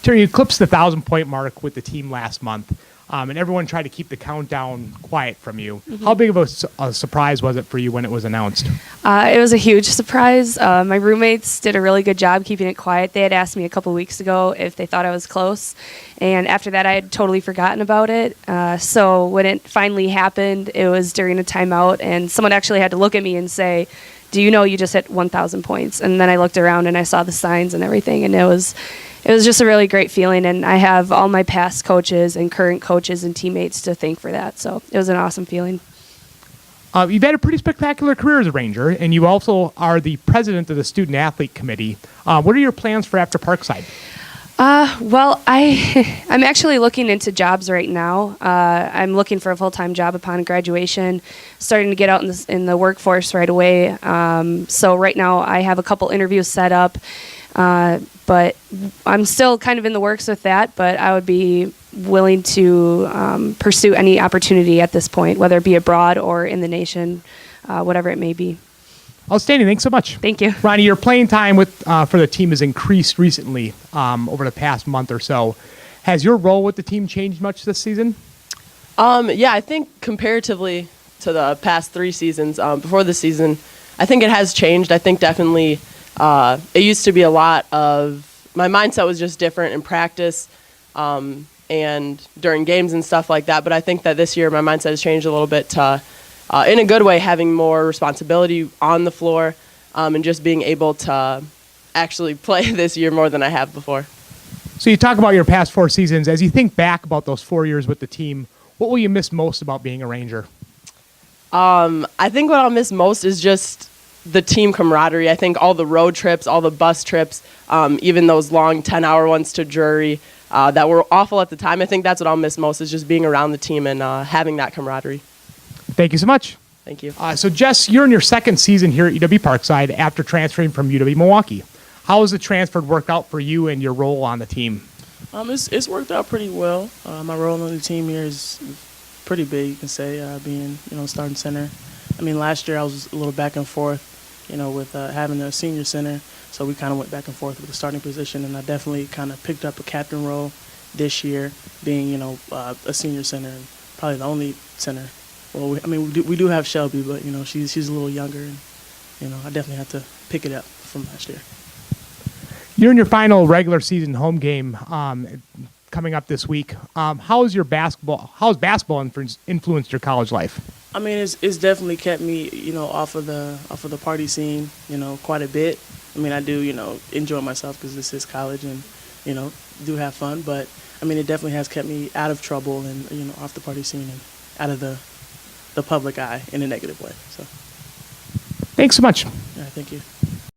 Terry, you eclipsed the 1,000-point mark with the team last month, and everyone tried to keep the countdown quiet from you. How big of a surprise was it for you when it was announced? It was a huge surprise. My roommates did a really good job keeping it quiet. They had asked me a couple weeks ago if they thought I was close, and after that I had totally forgotten about it. So when it finally happened, it was during a timeout, and someone actually had to look at me and say, "Do you know you just hit 1,000 points?" And then I looked around and I saw the signs and everything, and it was just a really great feeling, and I have all my past coaches and current coaches and teammates to thank for that. So it was an awesome feeling. You've had a pretty spectacular career as a Ranger, and you also are the president of the Student Athlete Committee. What are your plans for after Parkside? Well, I'm actually looking into jobs right now. I'm looking for a full-time job upon graduation, starting to get out in the workforce right away. So right now I have a couple interviews set up, but I'm still kind of in the works with that, but I would be willing to pursue any opportunity at this point, whether it be abroad or in the nation, whatever it may be. Outstanding. Thanks so much. Thank you. Ronnie, your playing time for the team has increased recently over the past month or so. Has your role with the team changed much this season? Yeah, I think comparatively to the past 3 seasons, before this season, I think it has changed. I think definitely it used to be a lot of, my mindset was just different in practice and during games and stuff like that. But I think that this year my mindset has changed a little bit to, in a good way, having more responsibility on the floor and just being able to actually play this year more than I have before. So you talk about your past 4 seasons. As you think back about those 4 years with the team, what will you miss most about being a Ranger? I think what I'll miss most is just the team camaraderie. I think all the road trips, all the bus trips, even those long 10-hour ones to Drury that were awful at the time. I think that's what I'll miss most, is just being around the team and having that camaraderie. Thank you so much. Thank you. So Jess, you're in your 2nd season here at UW-Parkside after transferring from UW-Milwaukee. How has the transfer worked out for you and your role on the team? It's worked out pretty well. My role on the team here is pretty big, you can say, being starting center. I mean, last year I was a little back and forth, with having a senior center, so we kind of went back and forth with the starting position, and I definitely kind of picked up a captain role this year, being a senior center and probably the only center. Well, we do have Shelby, but she's a little younger, and I definitely have to pick it up from last year. You're in your final regular season home game coming up this week. How has basketball influenced your college life? I mean, it's definitely kept me off of the party scene quite a bit. I mean, I do enjoy myself because this is college and do have fun, but I mean, it definitely has kept me out of trouble and off the party scene and out of the public eye in a negative way. So thanks so much. yeah, thank you.